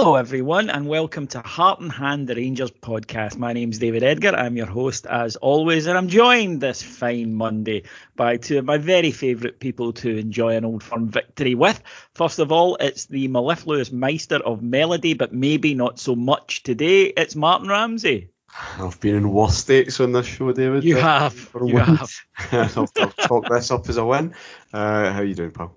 Hello everyone and welcome to Heart and Hand, the Rangers podcast. My name's David Edgar, I'm your host as always, and I'm joined this fine Monday by two of my very favourite people to enjoy an Old Firm victory with. First of all, it's the mellifluous meister of melody, but maybe not so much today. It's Martyn Ramsey. I've been in worse states on this show, David. You have. I'll chalk this up as a win. How you doing, pal?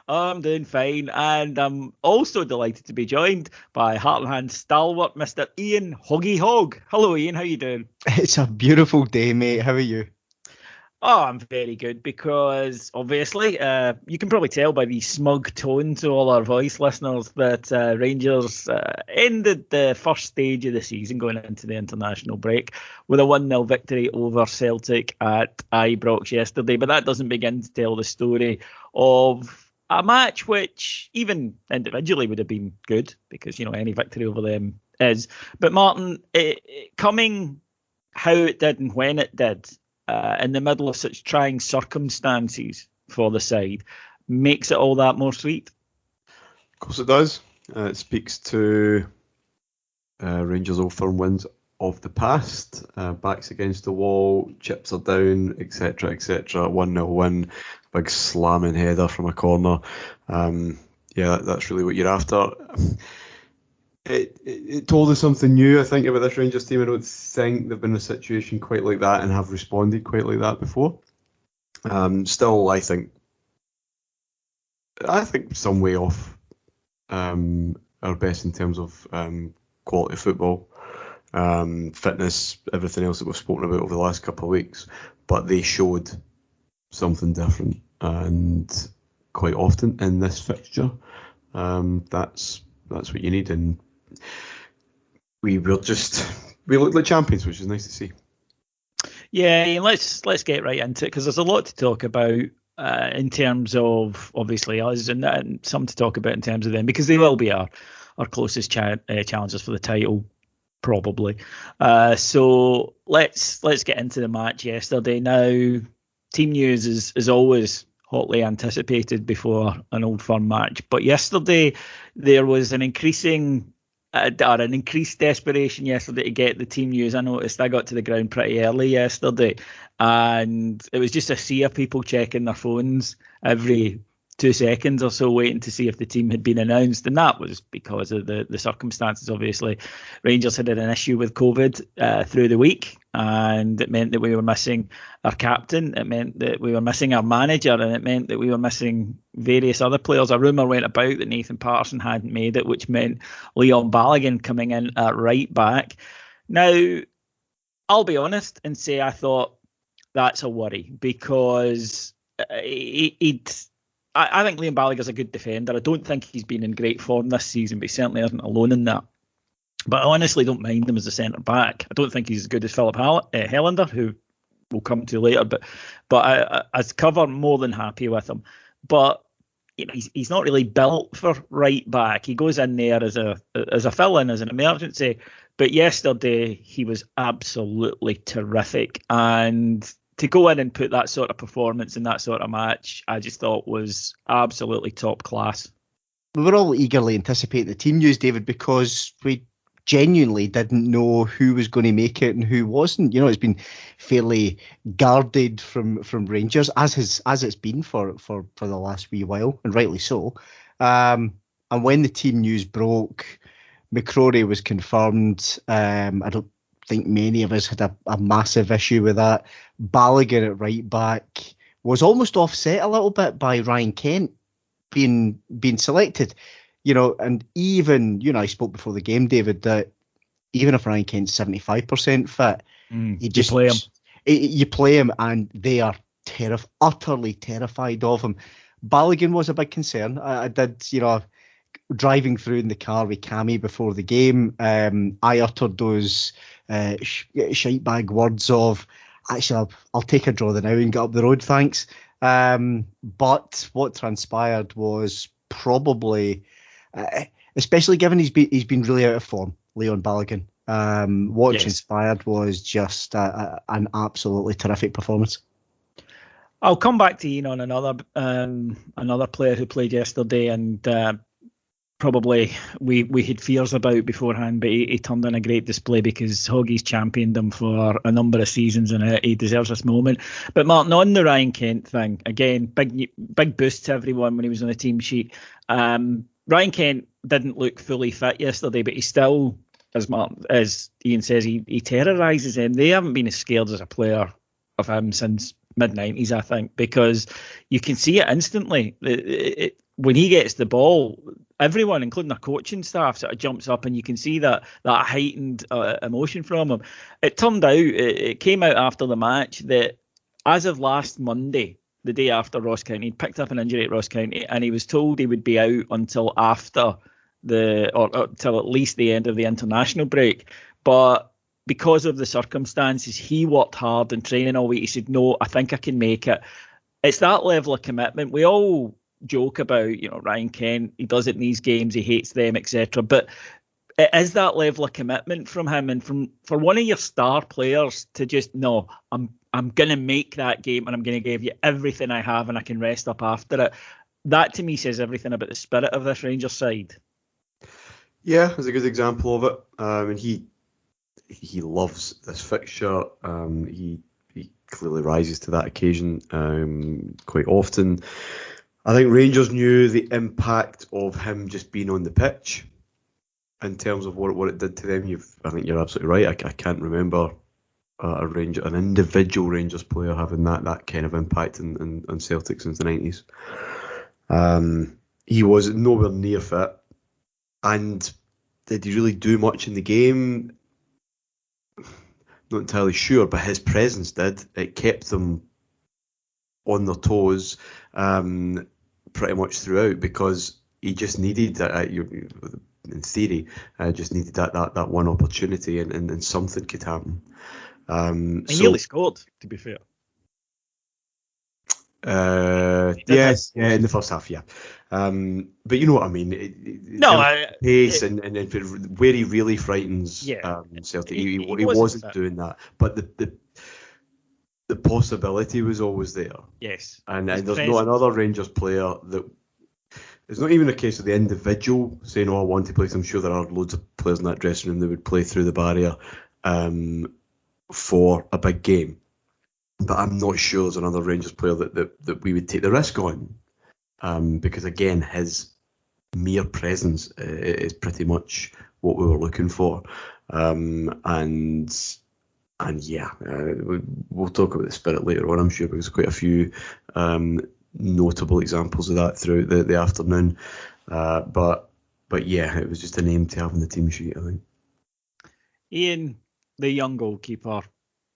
I'm doing fine, and I'm also delighted to be joined by Heart and Hand stalwart, Mr. Ian Hoggy Hog. Hello, Ian. How you doing? It's a beautiful day, mate. How are you? Oh, I'm very good because, obviously, you can probably tell by the smug tone to all our voice listeners that Rangers ended the first stage of the season going into the international break with a 1-0 victory over Celtic at Ibrox yesterday. But that doesn't begin to tell the story of a match which even individually would have been good because, any victory over them is. But Martyn, coming how it did and when it did in the middle of such trying circumstances for the side makes it all that more sweet. Of course it does. It speaks to Rangers' Old Firm wins of the past. Backs against the wall, chips are down, etc., etc. 1-0 win. Big slamming header from a corner. That's really what you're after. It told us something new, I think, about this Rangers team. I don't think they've been in a situation quite like that and have responded quite like that before. Still, I think some way off our best in terms of quality football, fitness, everything else that we've spoken about over the last couple of weeks. But they showed something different, and quite often in this fixture, that's what you need. And we looked like champions, which is nice to see. Yeah, let's get right into it because there's a lot to talk about in terms of obviously us and some to talk about in terms of them because they will be our closest challengers for the title. Probably. So let's get into the match yesterday. Now, team news is always hotly anticipated before an Old Firm match, but yesterday there was an increased desperation yesterday to get the team news. I noticed I got to the ground pretty early yesterday, and it was just a sea of people checking their phones every 2 seconds or so, waiting to see if the team had been announced, and that was because of the circumstances. Obviously, Rangers had an issue with COVID through the week, and it meant that we were missing our captain, it meant that we were missing our manager, and it meant that we were missing various other players. A rumour went about that Nathan Patterson hadn't made it, which meant Leon Balogun coming in at right back. Now, I'll be honest and say I thought that's a worry because I think Leon Balogun's a good defender. I don't think he's been in great form this season, but he certainly isn't alone in that. But I honestly don't mind him as a centre-back. I don't think he's as good as Philip Helander, who we'll come to later. But as cover, more than happy with him. But he's not really built for right back. He goes in there as a fill-in, as an emergency. But yesterday, he was absolutely terrific. And to go in and put that sort of performance in that sort of match, I just thought was absolutely top class. We were all eagerly anticipating the team news, David, because we genuinely didn't know who was going to make it and who wasn't. It's been fairly guarded from Rangers, as it's been for the last wee while, and rightly so. And when the team news broke, McCrorie was confirmed. I don't think many of us had a massive issue with that. Balogun at right back was almost offset a little bit by Ryan Kent being selected, and even, I spoke before the game, David, that even if Ryan Kent's 75% fit, you play him. You play him and they are utterly terrified of him. Balogun was a big concern. I did, driving through in the car with Cammy before the game, I uttered those shite bag words of, actually, I'll take a draw the now and get up the road, thanks. But what transpired was probably, especially given he's been really out of form, Leon Balogun. What transpired was just an absolutely terrific performance. I'll come back to Ian on another player who played yesterday, and probably we had fears about beforehand, but he turned in a great display because Hoggy's championed him for a number of seasons and he deserves this moment. But Martin, on the Ryan Kent thing, again, big boost to everyone when he was on the team sheet. Ryan Kent didn't look fully fit yesterday, but he still, as Ian says, he terrorises them. They haven't been as scared as a player of him since mid-90s, I think, because you can see it instantly. When he gets the ball, everyone, including their coaching staff, sort of jumps up, and you can see that heightened emotion from him. It turned out, it came out after the match that as of last Monday, the day after Ross County, he'd picked up an injury at Ross County, and he was told he would be out until after till at least the end of the international break. But because of the circumstances, he worked hard in training all week. He said, "No, I think I can make it." It's that level of commitment. We all joke about, Ryan Kent, he does it in these games, he hates them, etc. But it is that level of commitment from him, and for one of your star players to just, no, I'm going to make that game and I'm going to give you everything I have and I can rest up after it. That to me says everything about the spirit of this Rangers side. Yeah, it's a good example of it. And he loves this fixture. He clearly rises to that occasion quite often. I think Rangers knew the impact of him just being on the pitch in terms of what it did to them. I think you're absolutely right. I can't remember an individual Rangers player having that kind of impact on Celtic since the 90s. He was nowhere near fit. And did he really do much in the game? Not entirely sure, but his presence did. It kept them on their toes pretty much throughout, because he just needed, in theory, just needed that one opportunity, and something could happen. He nearly scored, to be fair. Yes, in the first half, yeah. But you know what I mean. Pace and where he really frightens Celtic, he wasn't doing that. But the possibility was always there. Yes. And there's not another Rangers player that. It's not even a case of the individual saying, "Oh, I want to play." I'm sure there are loads of players in that dressing room that would play through the barrier for a big game. But I'm not sure there's another Rangers player that we would take the risk on, because again, his mere presence is pretty much what we were looking for, and yeah, we'll talk about the spirit later on, I'm sure, because there's quite a few notable examples of that throughout the afternoon, but yeah, it was just a name to have on the team sheet, I think. Ian, the young goalkeeper,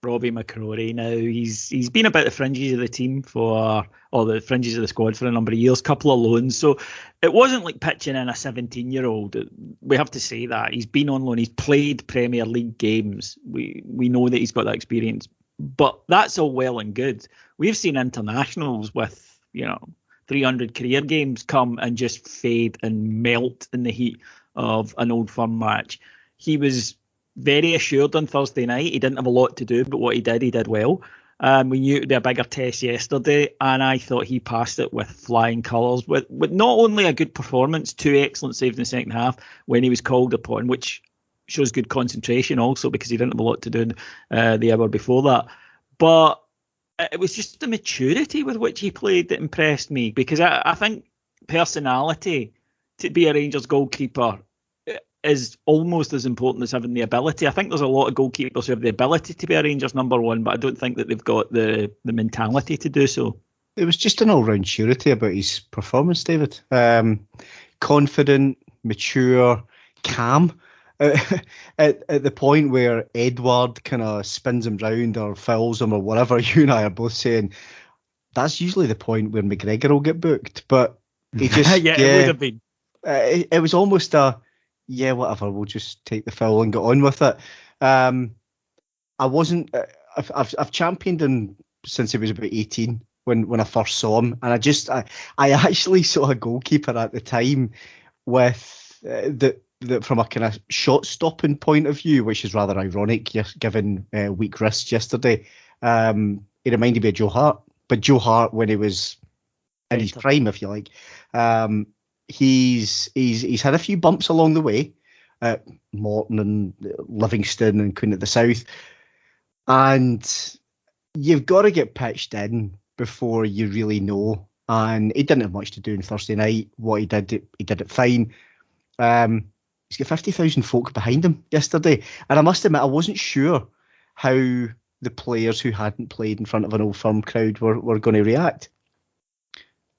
Robbie McCrorie, now he's been about the fringes of the team or the fringes of the squad for a number of years, couple of loans, so it wasn't like pitching in a 17-year-old. We have to say that he's been on loan, he's played Premier League games, we know that he's got that experience, but that's all well and good. We've seen internationals with 300 career games come and just fade and melt in the heat of an Old Firm match. He was very assured on Thursday night. He didn't have a lot to do, but what he did well. We knew it would be a bigger test yesterday, and I thought he passed it with flying colours, with not only a good performance, 2 excellent saves in the second half when he was called upon, which shows good concentration also, because he didn't have a lot to do the hour before that. But it was just the maturity with which he played that impressed me, because I think personality to be a Rangers goalkeeper is almost as important as having the ability. I think there's a lot of goalkeepers who have the ability to be a Rangers number one, but I don't think that they've got the mentality to do so. It was just an all-round surety about his performance, David. Confident, mature, calm. At the point where Edward kind of spins him round or fouls him or whatever, you and I are both saying, that's usually the point where McGregor will get booked. But he just... It would have been. It was almost yeah, whatever, we'll just take the foul and get on with it. I wasn't... I've championed him since he was about 18 when I first saw him. And I actually saw a goalkeeper at the time with that from a kind of shot stopping point of view, which is rather ironic given weak wrists yesterday. He reminded me of Joe Hart, but Joe Hart when he was in his prime, if you like. he's had a few bumps along the way at Morton and Livingston and Queen of the South, and you've got to get pitched in before you really know. And he didn't have much to do on Thursday night. What he did it fine. He's got 50,000 folk behind him yesterday, and I must admit I wasn't sure how the players who hadn't played in front of an Old Firm crowd were going to react.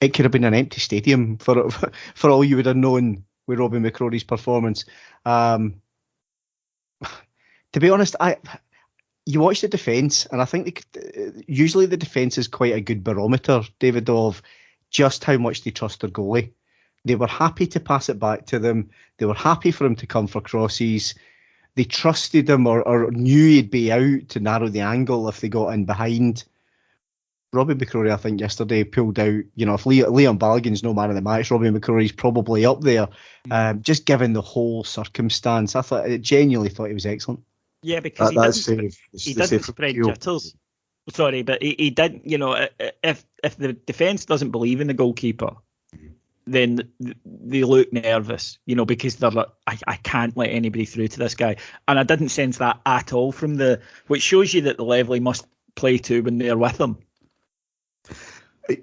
It could have been an empty stadium for all you would have known with Robbie McCrorie's performance. To be honest, you watch the defence, and I think usually the defence is quite a good barometer, David, of just how much they trust their goalie. They were happy to pass it back to them. They were happy for him to come for crosses. They trusted him or knew he'd be out to narrow the angle if they got in behind. Robbie McCrorie, I think, yesterday pulled out, if Liam Balogun's no man of the match, Robbie McCrorie's probably up there. Just given the whole circumstance, I genuinely thought he was excellent. Yeah, because he didn't spread jitters. Sorry, but he didn't, if the defence doesn't believe in the goalkeeper, then they look nervous, because they're like, I can't let anybody through to this guy. And I didn't sense that at all which shows you that the level he must play to when they're with him.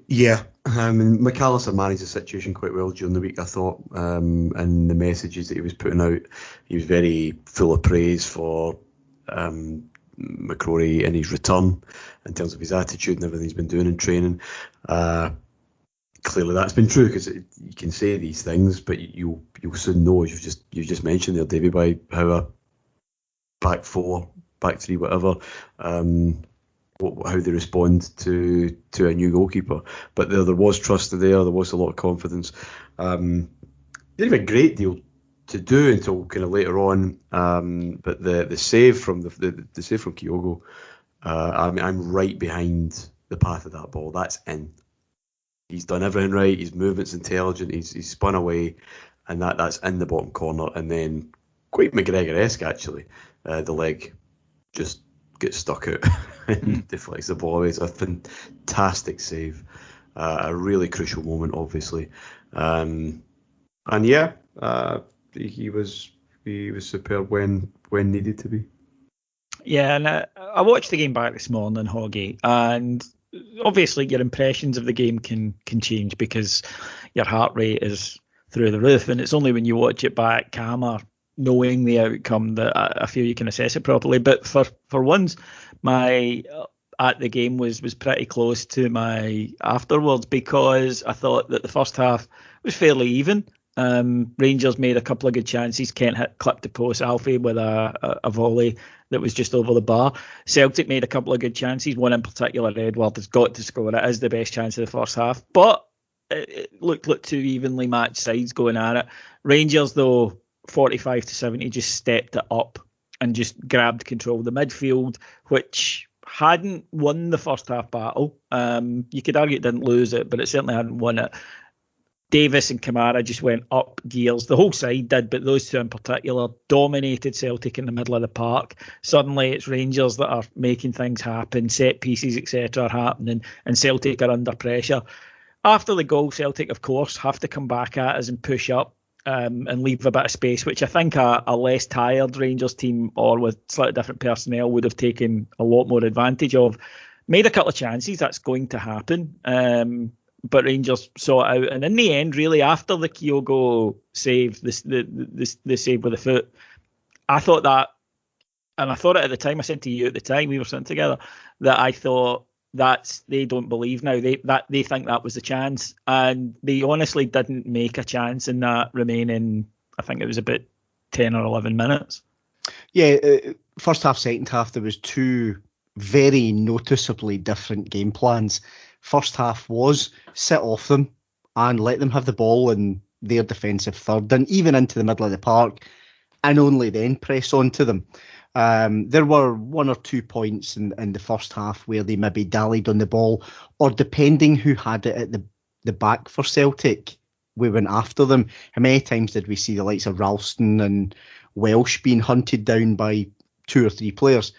Yeah, McAllister managed the situation quite well during the week, I thought, and the messages that he was putting out, he was very full of praise for McCrorie in his return in terms of his attitude and everything he's been doing in training. Clearly that's been true, because you can say these things, but you'll soon know, as you've just mentioned there, David, by how a back four, back three, whatever, how they respond to a new goalkeeper. But there was trust there was a lot of confidence. Didn't have a great deal to do until kind of later on, but the save from the save from Kyogo, I'm right behind the path of that ball. That's in. He's done everything right. His movement's intelligent. He's spun away, and that's in the bottom corner. And then, quite McGregor-esque actually, the leg just gets stuck out and deflects the ball away. It's a fantastic save, a really crucial moment, obviously. And yeah, he was superb when needed to be. Yeah, and I watched the game back this morning, Hoggy, and obviously your impressions of the game can change because your heart rate is through the roof, and it's only when you watch it back calmer, knowing the outcome, that I feel you can assess it properly. But for once, my at the game was pretty close to my afterwards, because I thought that the first half was fairly even. Rangers made a couple of good chances. Kent clipped the post. Alfie with a volley that was just over the bar. Celtic made a couple of good chances. One in particular, Edward has got to score. It is the best chance of the first half. But it looked like two evenly matched sides going at it. Rangers, though, 45-70, just stepped it up and just grabbed control of the midfield, which hadn't won the first half battle. You could argue it didn't lose it, but it certainly hadn't won it. Davis and Kamara just went up gears. The whole side did, but those two in particular dominated Celtic in the middle of the park. Suddenly it's Rangers that are making things happen, set pieces, etc. are happening, and Celtic are under pressure. After the goal, Celtic, of course, have to come back at us and push up and leave a bit of space, which I think a less tired Rangers team or with slightly different personnel would have taken a lot more advantage of. Made a couple of chances, that's going to happen. But Rangers saw it out, and in the end, really, after the Kyogo save, the save with the foot, I thought that, and I thought it at the time. I said to you at the time we were sitting together that I thought they don't believe now. They think that was the chance, and they honestly didn't make a chance in that remaining. I think it was about 10 or 11 minutes. Yeah, first half, second half, there was two very noticeably different game plans. First half was sit off them and let them have the ball in their defensive third and even into the middle of the park, and only then press on to them. There were one or 2 points in the first half where they maybe dallied on the ball, or depending who had it at the back for Celtic, we went after them. How many times did we see the likes of Ralston and Welsh being hunted down by 2 or 3 players?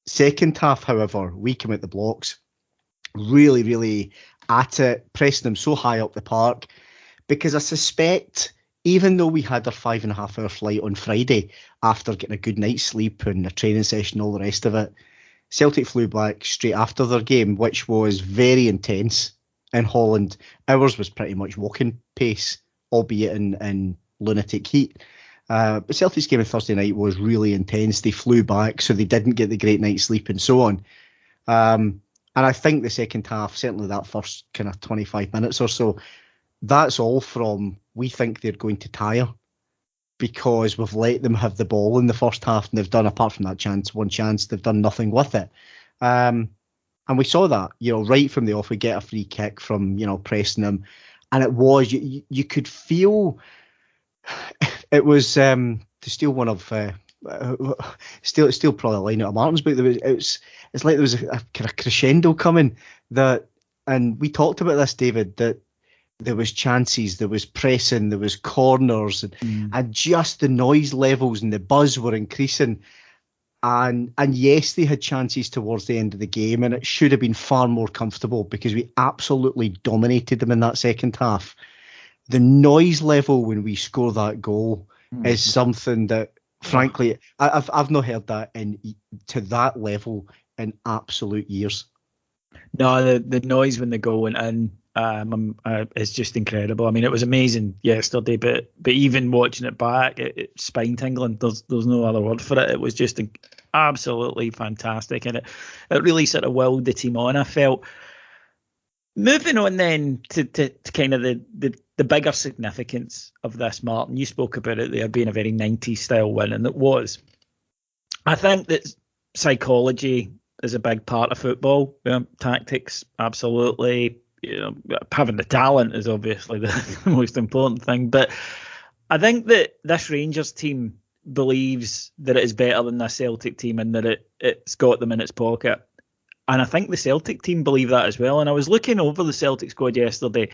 Second half, however, we came at the blocks, really, really at it, pressing them so high up the park. because I suspect, even though we had our 5.5 hour flight on Friday after getting a good night's sleep and a training session, all the rest of it, Celtic flew back straight after their game, which was very intense in Holland. Ours was pretty much walking pace, albeit in lunatic heat. But Celtic's game on Thursday night was really intense. They flew back, so they didn't get the great night's sleep and so on. And I think the second half, certainly that first kind of 25 minutes or so, that's all from, we think they're going to tire because we've let them have the ball in the first half, and they've done, apart from that one chance, they've done nothing with it. And we saw that, right from the off. We get a free kick from, pressing them. And it was, you could feel, it was, to steal one of, still probably a line out of Martin's book, it's like there was a kind of crescendo coming, and we talked about this, David, that there was chances, there was pressing, there was corners, and just the noise levels and the buzz were increasing. And yes, they had chances towards the end of the game, and it should have been far more comfortable because we absolutely dominated them in that second half. The noise level when we score that goal is something that, frankly, I've not heard that to that level in absolute years. No, the noise when the goal went in is just incredible. I mean, it was amazing yesterday, but even watching it back, it's spine tingling. There's no other word for it. It was just absolutely fantastic, and it really sort of willed the team on, I felt. Moving on then to kind of the bigger significance of this, Martin. You spoke about it there being a very 90s style win, and it was. I think that psychology is a big part of football. Tactics, absolutely. Having the talent is obviously the most important thing. But I think that this Rangers team believes that it is better than this Celtic team and that it's got them in its pocket. And I think the Celtic team believe that as well. And I was looking over the Celtic squad yesterday.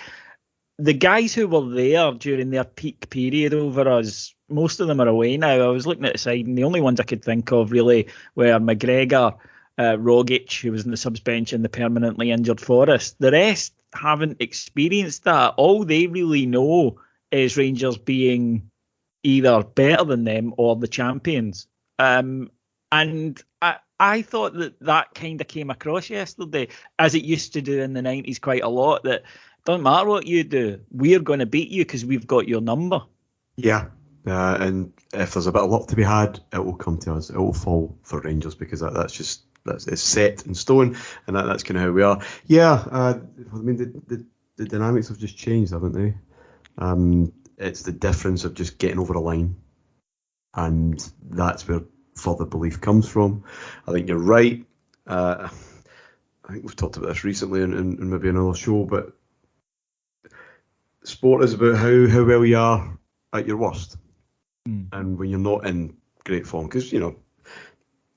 The guys who were there during their peak period over us, most of them are away now. I was looking at the side, and the only ones I could think of really were McGregor, Rogic, who was in the subs bench, and the permanently injured Forrest. The rest haven't experienced that. All they really know is Rangers being either better than them or the champions. And I thought that kind of came across yesterday, as it used to do in the 90s quite a lot, that don't matter what you do, we're going to beat you because we've got your number. Yeah, and if there's a bit of luck to be had, it will come to us. It will fall for Rangers because that's it's set in stone, and that's kind of how we are. Yeah, I mean the dynamics have just changed, haven't they? It's the difference of just getting over a line, and that's where further belief comes from. I think you're right. I think we've talked about this recently in maybe another show, but sport is about how well you are at your worst, and when you're not in great form, because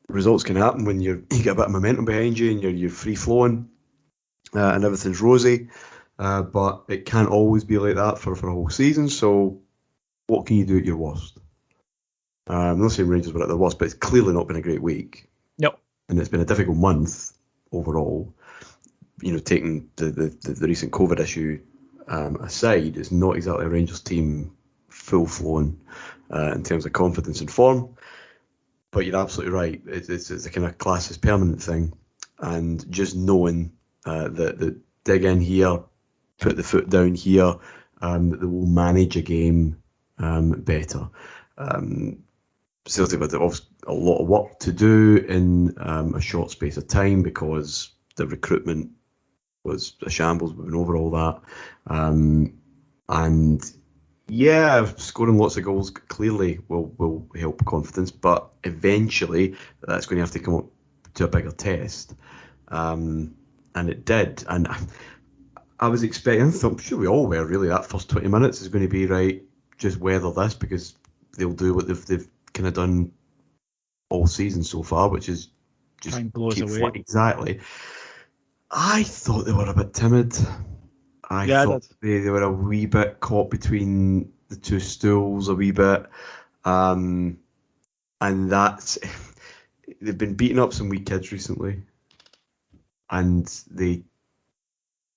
results can happen when you get a bit of momentum behind you and you're free flowing and everything's rosy, but it can't always be like that for a whole season. So what can you do at your worst? I'm not saying Rangers were at their worst, but it's clearly not been a great week. No. And it's been a difficult month overall. Taking the recent COVID issue aside, it's not exactly a Rangers team full flown in terms of confidence and form. But you're absolutely right. It's a kind of class is permanent thing, and just knowing that dig in here, put the foot down here, that they will manage a game better. Celtic had a lot of work to do in a short space of time because the recruitment was a shambles. We've been over all that, and yeah, scoring lots of goals clearly will help confidence, but eventually that's going to have to come up to a bigger test, and it did. And I was expecting, I'm sure we all were really, that first 20 minutes is going to be right. Just weather this because they'll do what they've kind of done all season so far, which is just keep away. Exactly. I thought they were a bit timid. I thought they were a wee bit caught between the two stools, a wee bit. And that's... They've been beating up some wee kids recently. And they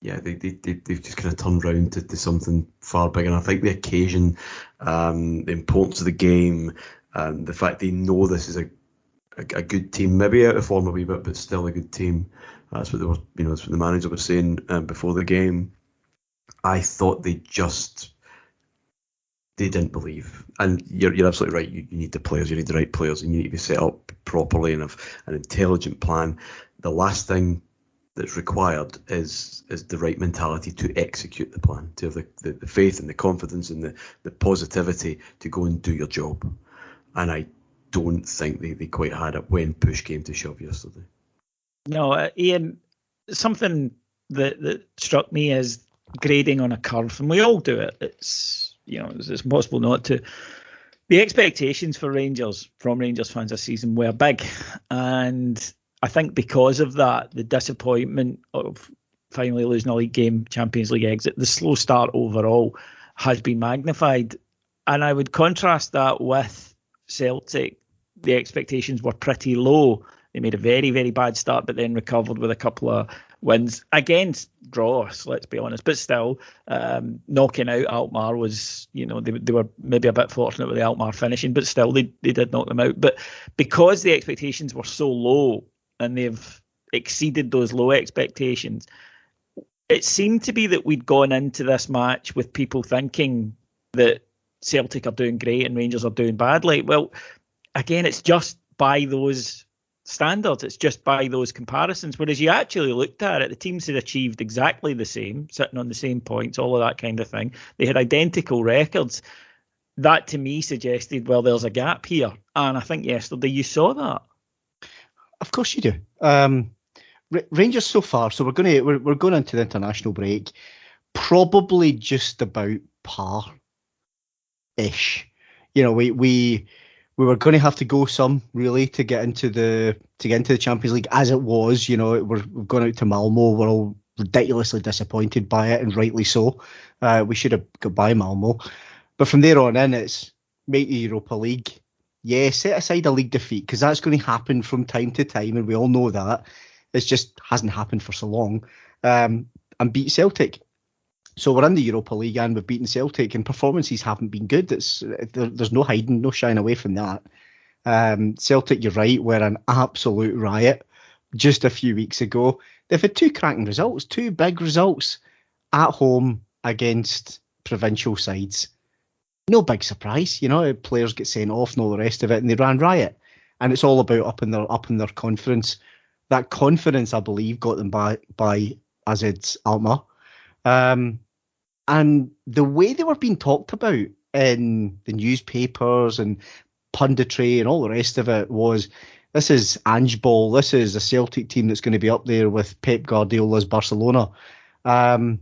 Yeah, they've just kind of turned round to something far bigger. And I think the occasion, the importance of the game, the fact they know this is a good team, maybe out of form a wee bit, but still a good team. That's what they were, that's what the manager was saying before the game. I thought they didn't believe. And you're absolutely right. You need the players, you need the right players, and you need to be set up properly and have an intelligent plan. The last thing that's required is the right mentality to execute the plan, to have the faith and the confidence and the positivity to go and do your job. And I don't think they quite had it when push came to shove yesterday. No, Ian, something that struck me is grading on a curve, and we all do it. It's impossible not to. The expectations for Rangers from Rangers fans this season were big, and I think because of that, the disappointment of finally losing a league game, Champions League exit, the slow start overall has been magnified. And I would contrast that with Celtic. The expectations were pretty low. They made a very, very bad start, but then recovered with a couple of wins against draws, let's be honest. But still, knocking out Alkmaar was, they were maybe a bit fortunate with the Alkmaar finishing, but still they did knock them out. But because the expectations were so low and they've exceeded those low expectations, it seemed to be that we'd gone into this match with people thinking that Celtic are doing great and Rangers are doing badly. Well, again, it's just by those standards, it's just by those comparisons. Whereas you actually looked at it, the teams had achieved exactly the same, sitting on the same points, all of that kind of thing. They had identical records. That to me suggested, well, there's a gap here. And I think yesterday you saw that. Of course you do. Rangers so far, so we're going into the international break, probably just about par-ish. We were going to have to go some really to get into the Champions League as it was. We've gone out to Malmo. We're all ridiculously disappointed by it, and rightly so. We should have got by Malmo, but from there on in, it's make the Europa League. Yeah, set aside a league defeat because that's going to happen from time to time, and we all know that. It just hasn't happened for so long. And beat Celtic. So we're in the Europa League and we've beaten Celtic, and performances haven't been good. There's no hiding, no shying away from that. Celtic, you're right, were an absolute riot just a few weeks ago. They've had two cracking results, two big results at home against provincial sides. No big surprise, players get sent off and all the rest of it, and they ran riot. And it's all about up in their confidence. That confidence, I believe, got them by Azad's Alkmaar. And the way they were being talked about in the newspapers and punditry and all the rest of it was, this is Ange Ball, this is a Celtic team that's going to be up there with Pep Guardiola's Barcelona. And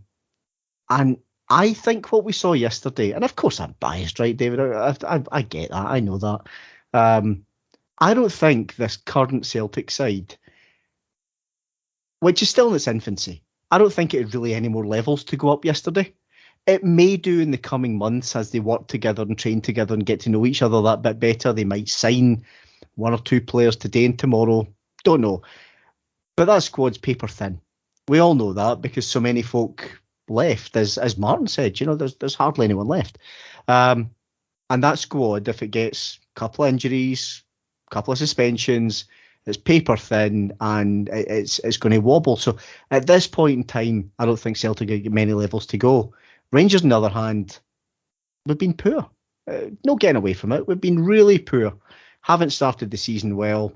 I think what we saw yesterday, and of course I'm biased, right, David? I get that, I know that. I don't think this current Celtic side, which is still in its infancy, I don't think it had really any more levels to go up yesterday. It may do in the coming months as they work together and train together and get to know each other that bit better. They might sign one or two players today and tomorrow. Don't know. But that squad's paper thin. We all know that because so many folk left. As Martyn said, there's hardly anyone left. And that squad, if it gets a couple of injuries, a couple of suspensions, it's paper thin and it's going to wobble. So at this point in time, I don't think Celtic have many levels to go. Rangers, on the other hand, we've been poor. No getting away from it. We've been really poor. Haven't started the season well.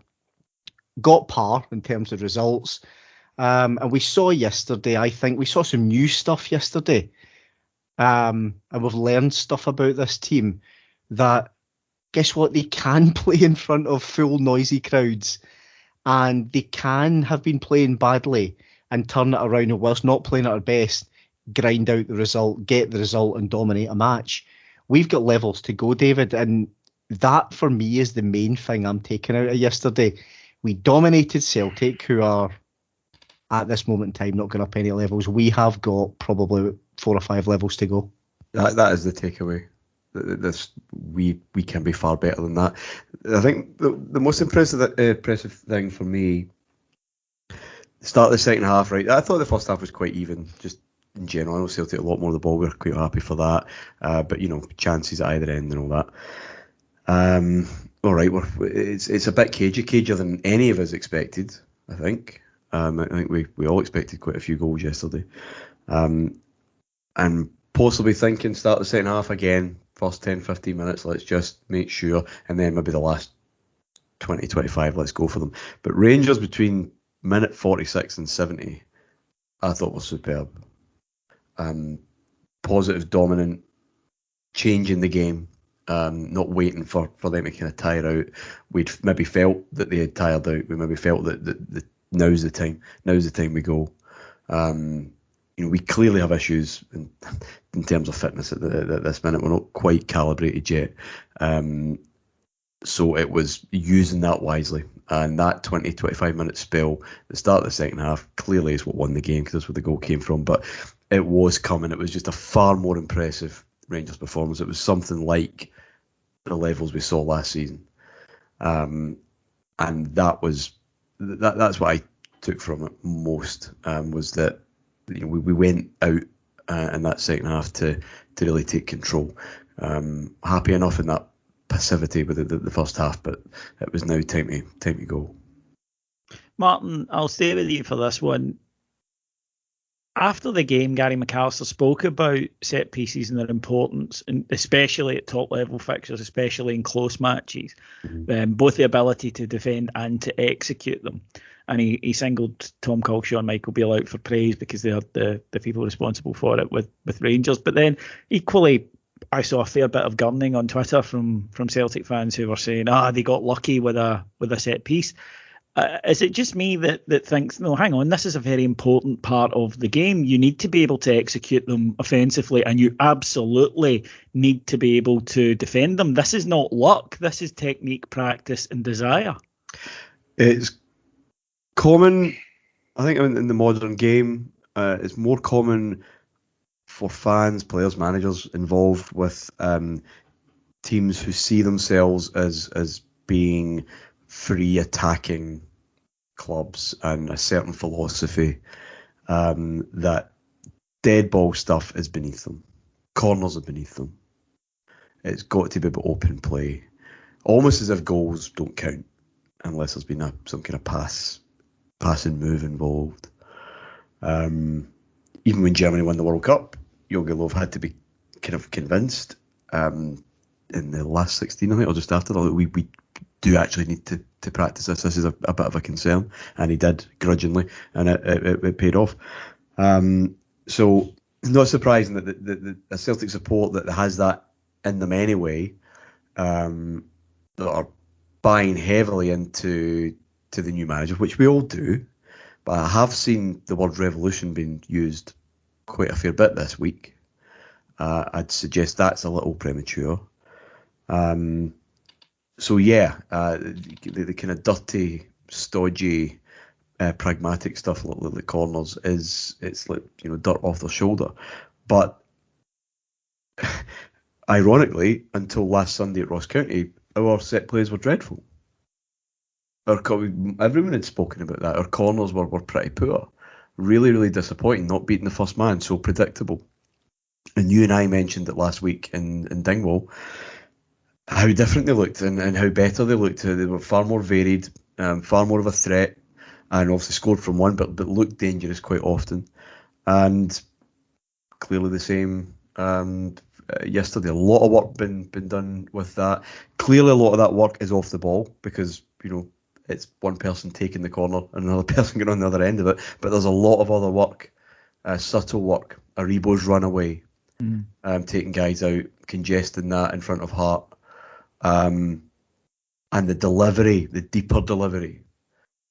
Got par in terms of results. And we saw yesterday, I think, we saw some new stuff yesterday. And we've learned stuff about this team that, guess what, they can play in front of full noisy crowds. And they can have been playing badly and turn it around, and whilst not playing at our best, grind out the result, get the result and dominate a match. We've got levels to go, David, and that for me is the main thing I'm taking out of yesterday. We dominated Celtic, who are at this moment in time not going up any levels. We have got probably 4 or 5 levels to go. That is the takeaway. We can be far better than that. I think the most impressive thing for me Start of the second half, right? I thought the first half was quite even, just in general. I know Celtic a lot more of the ball. We're quite happy for that. But, chances at either end and all that. All right, it's a bit cagier than any of us expected, I think. I think we all expected quite a few goals yesterday. And possibly thinking start the second half again, first 10, 15 minutes, let's just make sure, and then maybe the last 20, 25, let's go for them. But Rangers between minute 46 and 70, I thought was superb. Positive, dominant, changing the game, not waiting for them to kind of tire out. We'd maybe felt that they had tired out. We maybe felt that now's the time we go. We clearly have issues in terms of fitness at this minute. We're not quite calibrated yet. So it was using that wisely. And that 20, 25 minute spell, the start of the second half, clearly is what won the game because that's where the goal came from. But it was coming. It was just a far more impressive Rangers performance. It was something like the levels we saw last season. And that's what I took from it most, was that we went out in that second half to really take control. Happy enough in that passivity with the first half, but it was now time to go. Martin, I'll stay with you for this one. After the game, Gary McAllister spoke about set pieces and their importance, and especially at top level fixtures, especially in close matches, both the ability to defend and to execute them. And he singled Tom Culshaw and Michael Beale out for praise because they are the people responsible for it with Rangers. But then equally, I saw a fair bit of gurning on Twitter from Celtic fans who were saying, they got lucky with a set piece. Is it just me that thinks, no, hang on, this is a very important part of the game. You need to be able to execute them offensively, and you absolutely need to be able to defend them. This is not luck. This is technique, practice, and desire. It's common, I think, in the modern game. It's more common for fans, players, managers involved with teams who see themselves as being free attacking clubs and a certain philosophy, that dead ball stuff is beneath them. Corners are beneath them. It's got to be about open play, almost as if goals don't count unless there's been some kind of passing move involved. Even when Germany won the World Cup, Jogi Löw had to be kind of convinced in the last 16, I think, or just after that, we do actually need to practice this. This is a bit of a concern, and he did grudgingly, and it paid off. So it's not surprising that the Celtic support that has that in them anyway, that are buying heavily into the new manager, which we all do. But I have seen the word revolution being used quite a fair bit this week. I'd suggest that's a little premature. So yeah, the kind of dirty, stodgy, pragmatic stuff like the corners it's like dirt off their shoulder. But ironically, until last Sunday at Ross County, our set plays were dreadful. Everyone had spoken about that. Our corners were pretty poor. Really, really disappointing. Not beating the first man, so predictable. And you and I mentioned it last week in Dingwall, how different they looked and how better they looked. They were far more varied, far more of a threat, and obviously scored from one, but looked dangerous quite often. And clearly the same yesterday. A lot of work been done with that. Clearly a lot of that work is off the ball because, it's one person taking the corner and another person getting on the other end of it. But there's a lot of other work, subtle work. Aribo's run away, taking guys out, congesting that in front of Hart. And the delivery, the deeper delivery,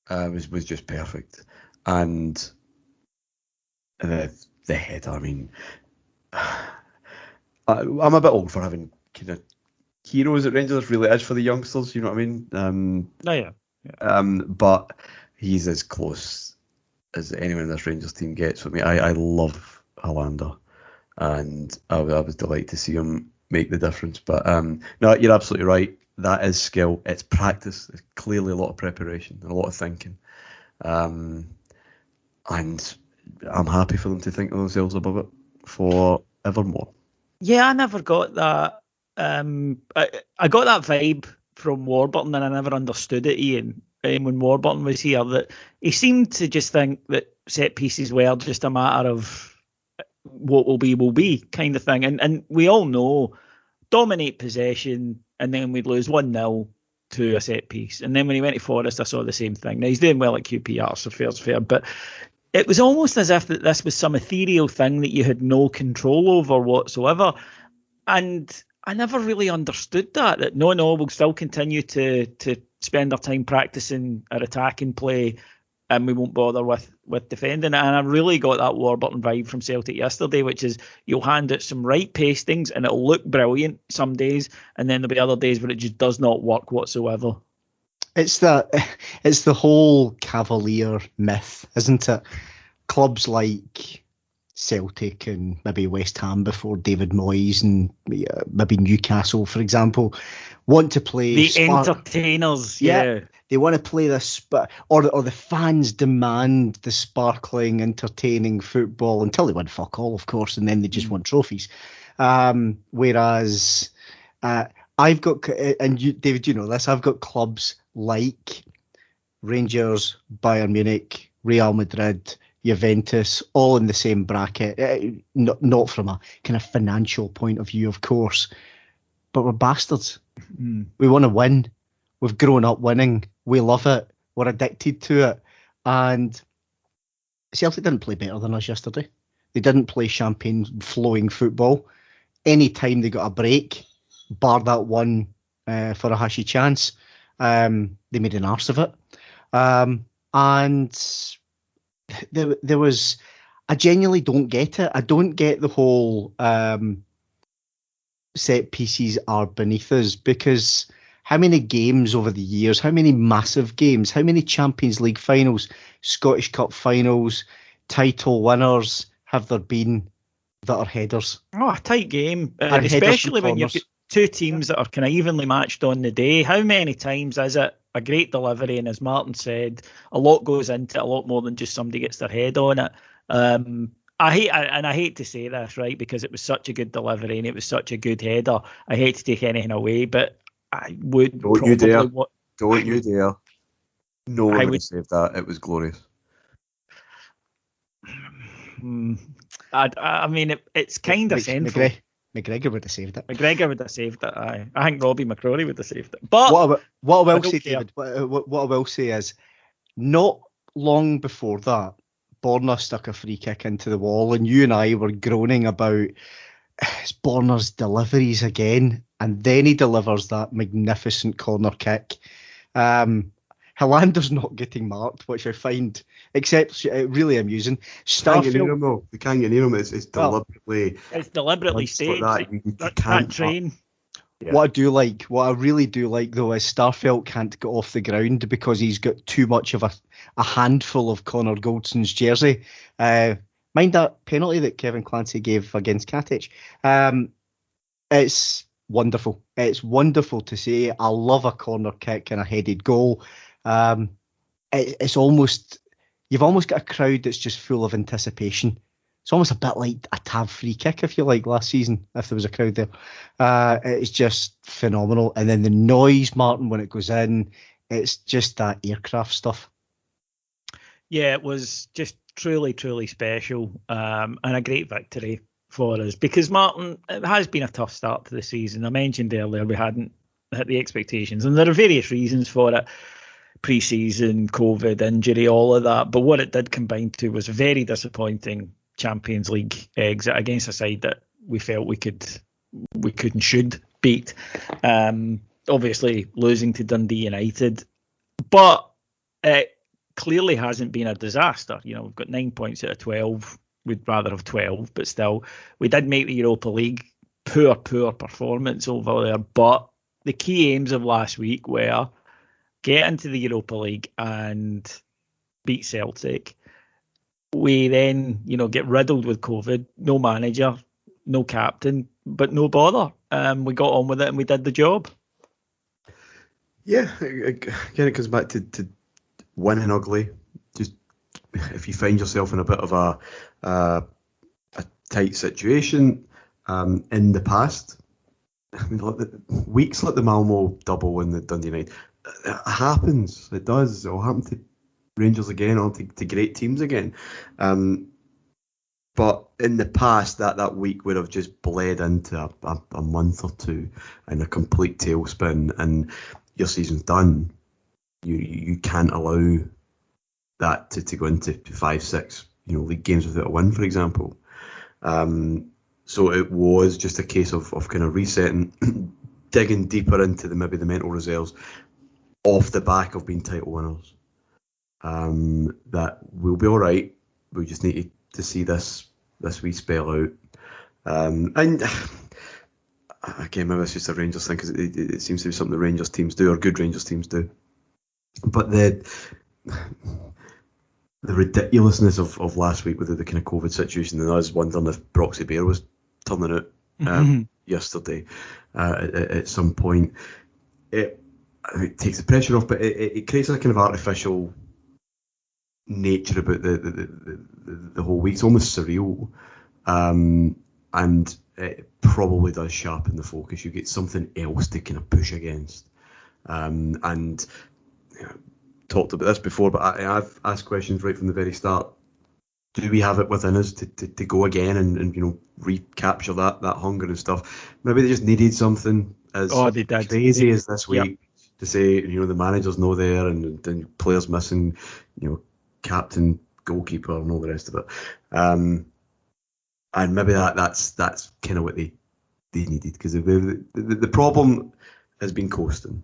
was just perfect. And the header, I mean, I'm a bit old for having kind of heroes at Rangers. It really is for the youngsters, you know what I mean? Yeah. But he's as close as anyone in this Rangers team gets for me. I love Helander, and I was delighted to see him make the difference. But no, you're absolutely right. That is skill. It's practice. There's clearly a lot of preparation and a lot of thinking. and I'm happy for them to think of themselves above it forevermore. Yeah, I never got that. I got that vibe from Warburton, and I never understood it, Ian. When Warburton was here, that he seemed to just think that set pieces were just a matter of what will be kind of thing. And we all know, dominate possession, and then we'd lose 1-0 to a set piece. And then when he went to Forest, I saw the same thing. Now, he's doing well at QPR, so fair's fair. But it was almost as if that this was some ethereal thing that you had no control over whatsoever. And I never really understood that no, we'll still continue to spend our time practicing our attacking play, and we won't bother with defending. And I really got that Warburton vibe from Celtic yesterday, which is you'll hand it some right pastings and it'll look brilliant some days, and then there'll be other days where it just does not work whatsoever. It's the whole Cavalier myth, isn't it? Clubs like Celtic and maybe West Ham before David Moyes and maybe Newcastle, for example, want to play the entertainers. Yeah. They want to play this, or the fans demand the sparkling, entertaining football until they win fuck all, of course, and then they just want trophies. Whereas I've got, and you, David, you know this, I've got clubs like Rangers, Bayern Munich, Real Madrid, Juventus, all in the same bracket. Not from a kind of financial point of view, of course, but we're bastards. We want to win. We've grown up winning. We love it. We're addicted to it. And Celtic didn't play better than us yesterday. They didn't play champagne flowing football. Any time they got a break, bar that one for a hashy chance, they made an arse of it. And there was, I genuinely don't get it. I don't get the whole set pieces are beneath us, because how many games over the years, how many massive games, how many Champions League finals, Scottish Cup finals, title winners have there been that are headers? Oh, a tight game, especially when you've got two teams that are kind of evenly matched on the day. How many times is it a great delivery? And as Martin said, a lot goes into it, a lot more than just somebody gets their head on it. I hate to say this, right, because it was such a good delivery and it was such a good header. I hate to take anything away, but I would Don't you dare. Don't you dare. No one would have saved that. It was glorious. I mean, it's kind of sinful. McGregor would have saved it. McGregor would have saved it. I think Robbie McCrorie would have saved it. But what I will say, David, what I will say is, not long before that, Borna stuck a free kick into the wall, and you and I were groaning about it's Borna's deliveries again, and then he delivers that magnificent corner kick. Helander's not getting marked, which I find really amusing. Starfield, we can't get near him. It's deliberately. It's deliberately staged. That train. Yeah. What I really do like though, is Starfelt can't get off the ground because he's got too much of a handful of Connor Goldson's jersey. Mind that penalty that Kevin Clancy gave against Katic. It's wonderful. It's wonderful to see. I love a corner kick and a headed goal. It's almost, you've almost got a crowd that's just full of anticipation. It's almost a bit like a TAV free kick, if you like, last season, if there was a crowd there. It's just phenomenal. And then the noise, Martin, when it goes in, it's just that aircraft stuff. Yeah, it was just truly, truly special, and a great victory for us. Because, Martin, it has been a tough start to the season. I mentioned earlier we hadn't hit the expectations, and there are various reasons for it. Pre-season, COVID, injury, all of that. But what it did combine to was a very disappointing Champions League exit against a side that we felt we could and should beat. Obviously losing to Dundee United, but it clearly hasn't been a disaster. You know, we've got 9 points out of 12. We'd rather have 12, but still, we did make the Europa League. Poor performance over there. But the key aims of last week were get into the Europa League and beat Celtic. We then, get riddled with COVID, no manager, no captain, but no bother. We got on with it and we did the job. Yeah, again, it comes back to winning ugly. Just if you find yourself in a bit of a tight situation in the past, I mean, weeks like the Malmo double and the Dundee night, it happens. It does. It'll happen to Rangers again, or to great teams again. But in the past, that week would have just bled into a month or two in a complete tailspin, and your season's done. You can't allow that to go into 5-6 league games without a win, for example. So it was just a case of kind of resetting, digging deeper into maybe the mental reserves off the back of being title winners. That we'll be all right. We just need to see this wee spell out. And again, maybe it's just a Rangers thing, because it seems to be something the Rangers teams do, or good Rangers teams do. But the ridiculousness of last week with the kind of COVID situation, and us wondering if Broxy Bear was turning out yesterday at some point, it takes the pressure off, but it creates a kind of artificial nature about the whole week. It's almost surreal, and it probably does sharpen the focus. You get something else to kind of push against, and talked about this before, but I've asked questions right from the very start. Do we have it within us to go again and recapture that hunger and stuff? Maybe they just needed something as crazy as this week to say, the manager's not there and players missing, captain, goalkeeper, and all the rest of it. And maybe that's kind of what they needed, because the problem has been coasting.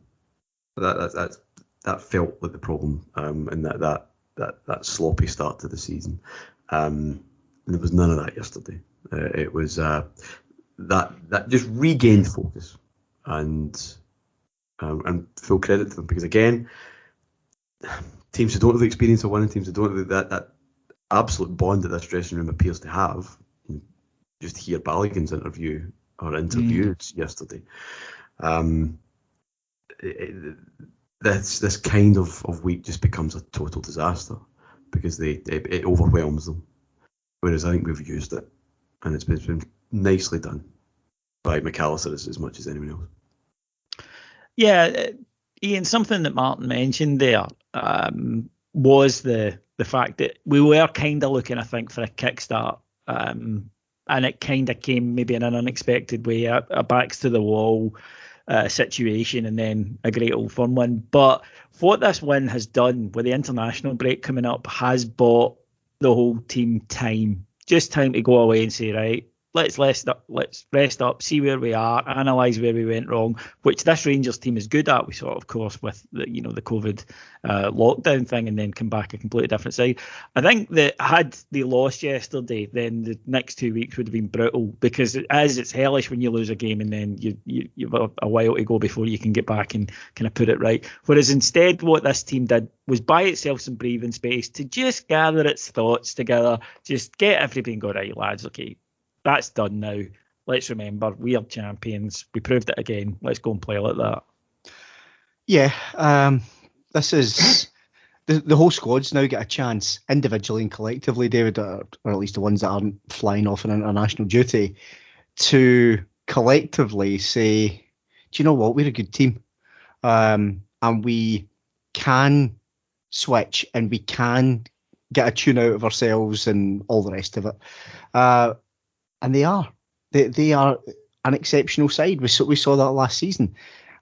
That felt like the problem, and that sloppy start to the season. And there was none of that yesterday. It was that just regained focus, and full credit to them, because again, teams who don't have the experience of winning, teams who don't have that absolute bond that this dressing room appears to have. Just hear Balogun's interviews yesterday. This kind of week just becomes a total disaster, because it overwhelms them. Whereas I think we've used it, and it's been nicely done by McAllister as much as anyone else. Yeah, Ian, something that Martyn mentioned there was the fact that we were kind of looking, I think, for a kickstart, and it kind of came maybe in an unexpected way, a backs to the wall situation, and then a great Old Firm win. But what this win has done with the international break coming up has bought the whole team time to go away and say, right, let's rest up, see where we are, analyse where we went wrong, which this Rangers team is good at. We saw, of course, with the COVID lockdown thing, and then come back a completely different side. I think that had they lost yesterday, then the next 2 weeks would have been brutal, because it's hellish when you lose a game and then you've a while to go before you can get back and kind of put it right. Whereas instead, what this team did was buy itself some breathing space to just gather its thoughts together, just get everything go, right, lads, okay, that's done now. Let's remember, we are champions. We proved it again. Let's go and play like that. Yeah, this is the whole squad's now get a chance, individually and collectively, David, or at least the ones that aren't flying off on international duty, to collectively say, do you know what, we're a good team, and we can switch, and we can get a tune out of ourselves and all the rest of it. And they are an exceptional side. We saw that last season,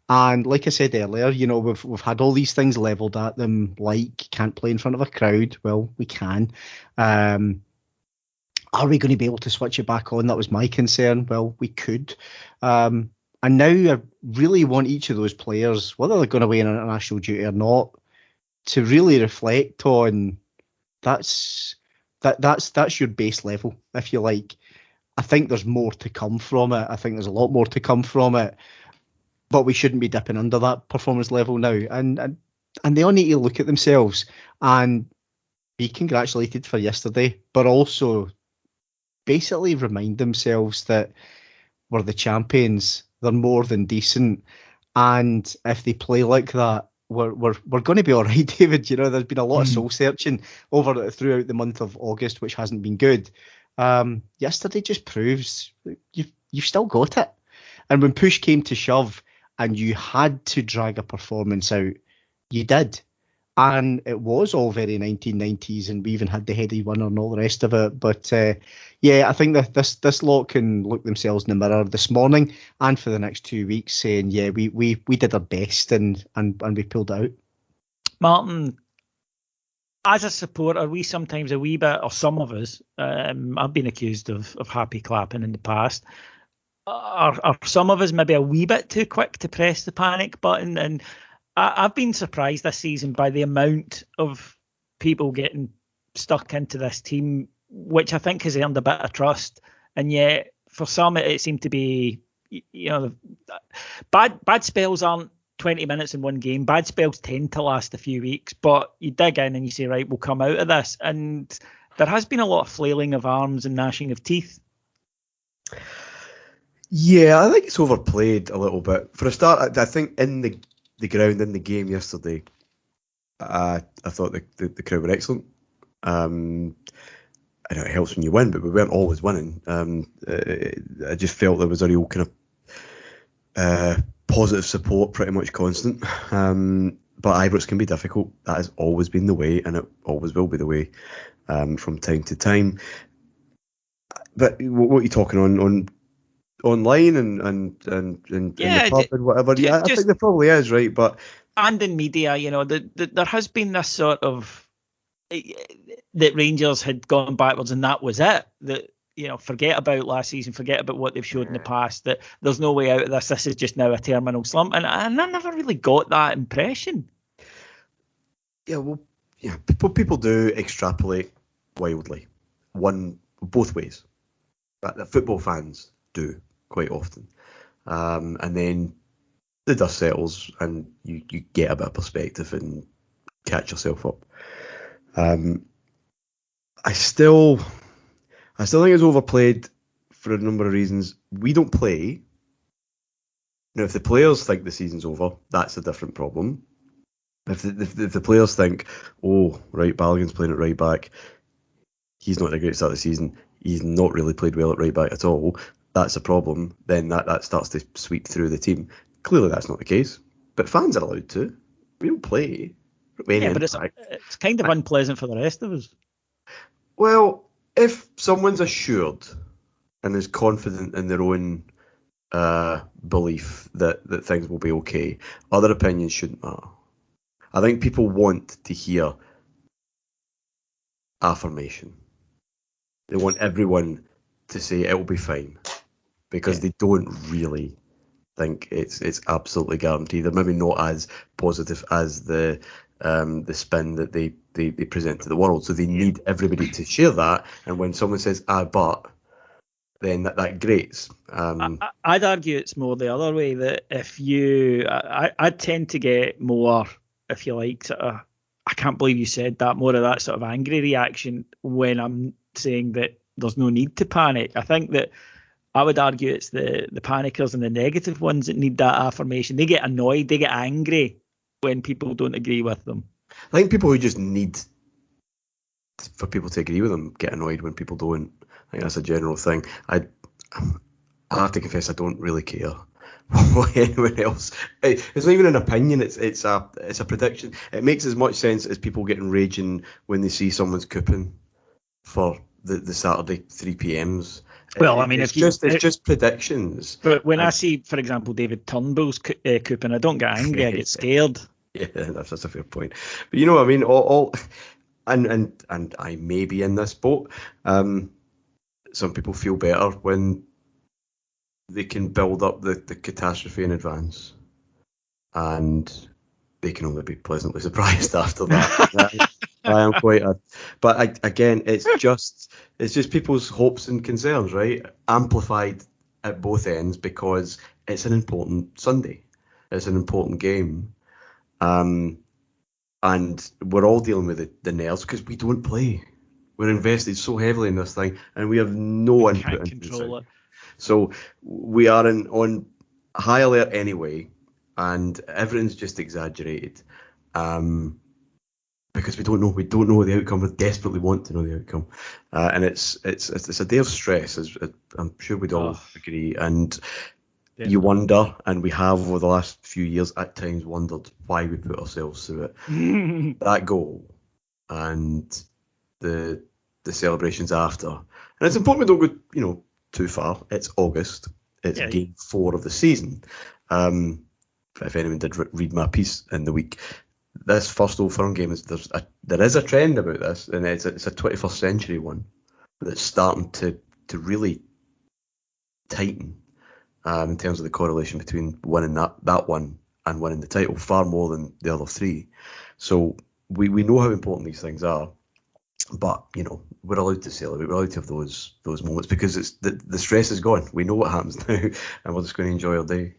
and like I said earlier, we've had all these things levelled at them, like can't play in front of a crowd. Well, we can. Are we going to be able to switch it back on? That was my concern. Well, we could. And now I really want each of those players, whether they're going away on international duty or not, to really reflect on that's your base level, if you like. I think there's more to come from it. I think there's a lot more to come from it, but we shouldn't be dipping under that performance level now. And they all need to look at themselves and be congratulated for yesterday, but also basically remind themselves that we're the champions. They're more than decent, and if they play like that, we're going to be all right, David. You know, there's been a lot of soul searching throughout the month of August, which hasn't been good. Yesterday just proves you've still got it. And when push came to shove, and you had to drag a performance out, you did. And it was all very 1990s, and we even had the heady winner and all the rest of it. But yeah, I think that this lot can look themselves in the mirror this morning and for the next 2 weeks, saying, yeah, we did our best and we pulled it out. Martyn, as a supporter, we sometimes a wee bit, or some of us, I've been accused of happy clapping in the past. Are some of us maybe a wee bit too quick to press the panic button? And I've been surprised this season by the amount of people getting stuck into this team, which I think has earned a bit of trust. And yet, for some, it seemed to be, you know, bad spells aren't 20 minutes in one game. Bad spells tend to last a few weeks, but you dig in and you say, right, we'll come out of this. And there has been a lot of flailing of arms and gnashing of teeth. Yeah, I think it's overplayed a little bit. For a start, I think in the ground in the game yesterday, I thought the crowd were excellent. I know it helps when you win, but we weren't always winning. I just felt there was a real kind of positive support, pretty much constant. But Ibrox can be difficult. That has always been the way, and it always will be the way from time to time. But what are you talking on online and in the pub and whatever? Yeah, I think there probably is, right? But and in media, you know, there has been this sort of that Rangers had gone backwards and that was it. That, you know, forget about last season, forget about what they've showed in the past. That there's no way out of this. This is just now a terminal slump, and I never really got that impression. Yeah, well, yeah, people do extrapolate wildly, both ways. But the football fans do quite often, and then the dust settles and you get a bit of perspective and catch yourself up. I still think it's overplayed for a number of reasons. We don't play. Now, if the players think the season's over, that's a different problem. If the players think, oh, right, Balogun's playing at right back, he's not a great start of the season, he's not really played well at right back at all, that's a problem, then that starts to sweep through the team. Clearly that's not the case, but fans are allowed to. We don't play. Yeah, but it's kind of unpleasant for the rest of us. Well, if someone's assured and is confident in their own belief that things will be okay, other opinions shouldn't matter. I think people want to hear affirmation. They want everyone to say it will be fine, because they don't really think it's absolutely guaranteed. They're maybe not as positive as the spin that they present to the world. So they need everybody to share that. And when someone says but, then that grates. I'd argue it's more the other way, that if I tend to get more, if you like, sort of, I can't believe you said that, more of that sort of angry reaction when I'm saying that there's no need to panic. I think that I would argue it's the panickers and the negative ones that need that affirmation. They get annoyed, they get angry when people don't agree with them. I think people who just need for people to agree with them get annoyed when people don't. I think that's a general thing. I have to confess, I don't really care what anyone else. It's not even an opinion. It's a prediction. It makes as much sense as people getting raging when they see someone's couping for the Saturday 3 p.m s. Well, I mean, it's just predictions. But when I see, for example, David Turnbull's couping, I don't get angry. I get scared. Yeah, that's a fair point. But you know what I mean? All and I may be in this boat. Some people feel better when they can build up the catastrophe in advance, and they can only be pleasantly surprised after that. I am quite but again, it's just people's hopes and concerns, right? Amplified at both ends, because it's an important Sunday, it's an important game, and we're all dealing with the nerves because we don't play. We're invested so heavily in this thing, and we have no input into it. So we are on high alert anyway, and everything's just exaggerated. Because we don't know the outcome. We desperately want to know the outcome, and it's a day of stress, as I'm sure we'd all agree. And you wonder, and we have over the last few years at times wondered why we put ourselves through it. That goal and the celebrations after, and it's important we don't go too far. It's August. It's game 4 of the season. If anyone did read my piece in the week. This first Old Firm game there is a trend about this, and it's a 21st century one that's starting to really tighten in terms of the correlation between winning that one and winning the title, far more than the other 3. So we know how important these things are, but we're allowed to celebrate. We're allowed to have those moments because it's the stress is gone. We know what happens now, and we're just going to enjoy our day.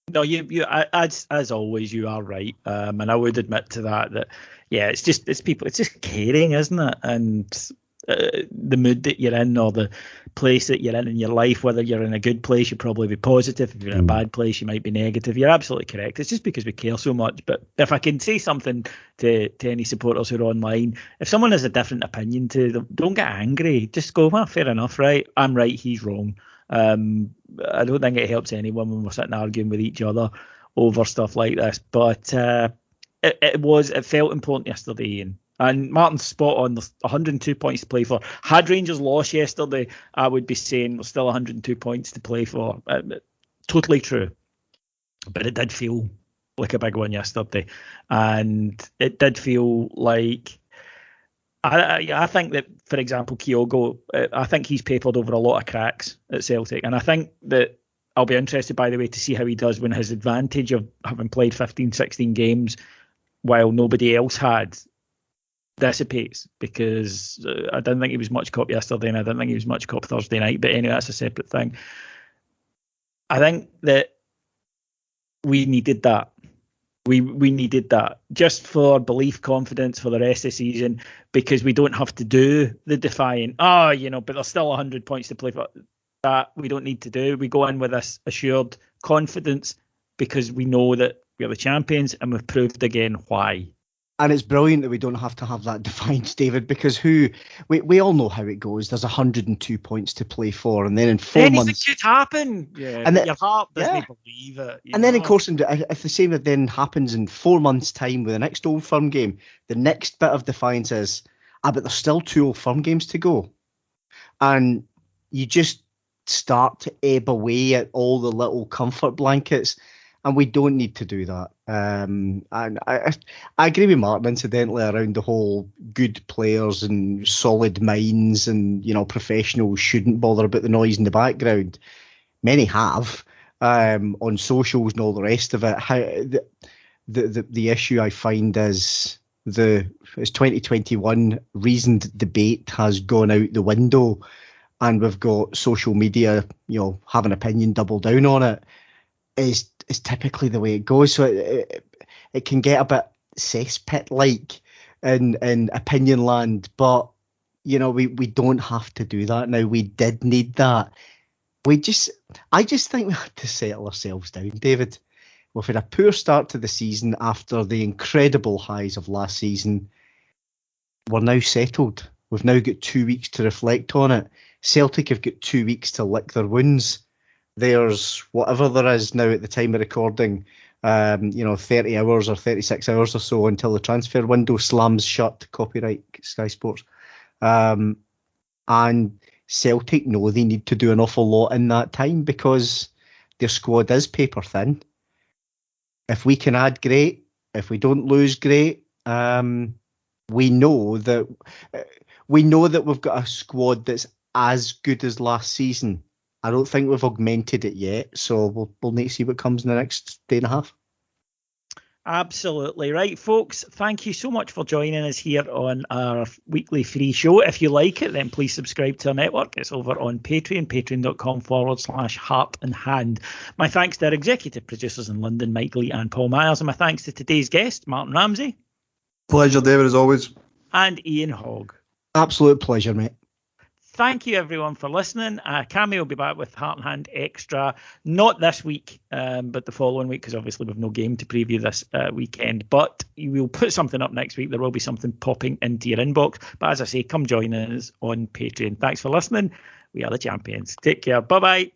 No, you as always, you are right, and I would admit to that it's just caring, isn't it? And the mood that you're in, or the place that you're in your life, whether you're in a good place, you'll probably be positive. If you're in a bad place, you might be negative. You're absolutely correct. It's just because we care so much. But if I can say something to any supporters who are online, if someone has a different opinion to them, don't get angry. Just go, well, fair enough, right? I'm right, he's wrong. I don't think it helps anyone when we're sitting arguing with each other over stuff like this, but it felt important yesterday, and Martin's spot on. There's 102 points to play for. Had Rangers lost yesterday, I would be saying there's still 102 points to play for. Totally true, but it did feel like a big one yesterday, and it did feel like I think that, for example, Kyogo, I think he's papered over a lot of cracks at Celtic. And I think that I'll be interested, by the way, to see how he does when his advantage of having played 15, 16 games while nobody else had dissipates. Because I didn't think he was much cop yesterday, and I didn't think he was much cop Thursday night. But anyway, that's a separate thing. I think that we needed that. We needed that just for belief, confidence for the rest of the season, because we don't have to do the defying, but there's still 100 points to play for. That we don't need to do. We go in with this assured confidence because we know that we're the champions, and we've proved again why. And it's brilliant that we don't have to have that defiance, David, because we all know how it goes. There's 102 points to play for, and then in 4 months... Anything could happen. Yeah, and your heart doesn't believe it. And then, of course, if the same then happens in 4 months' time with the next Old Firm game, the next bit of defiance is, but there's still 2 Old Firm games to go. And you just start to ebb away at all the little comfort blankets, and we don't need to do that. And I agree with Martin, incidentally, around the whole good players and solid minds and professionals shouldn't bother about the noise in the background. Many have on socials and all the rest of it. How the issue I find is it's 2021, reasoned debate has gone out the window, and we've got social media, have an opinion, double down on it. Is typically the way it goes. So it can get a bit cesspit-like in opinion land, but we don't have to do that now. We did need that. I just think we had to settle ourselves down, David. We've had a poor start to the season after the incredible highs of last season. We're now settled. We've now got 2 weeks to reflect on it. Celtic have got 2 weeks to lick their wounds. There's whatever there is now at the time of recording, 30 hours or 36 hours or so until the transfer window slams shut, copyright Sky Sports. And Celtic know they need to do an awful lot in that time because their squad is paper thin. If we can add, great. If we don't lose, great. We know that we've got a squad that's as good as last season. I don't think we've augmented it yet, so we'll need to see what comes in the next day and a half. Absolutely right, folks. Thank you so much for joining us here on our weekly free show. If you like it, then please subscribe to our network. It's over on Patreon, patreon.com/Heart and Hand. My thanks to our executive producers in London, Mike Lee and Paul Myers, and my thanks to today's guest, Martin Ramsey. Pleasure, David, as always. And Ian Hogg. Absolute pleasure, mate. thank you everyone for listening. Cammy will be back with Heart and Hand Extra, not this week, but the following week, because obviously we've no game to preview this weekend. But we'll put something up next week. There will be something popping into your inbox. But as I say, come join us on Patreon. Thanks for listening. We are the champions. Take care. Bye-bye.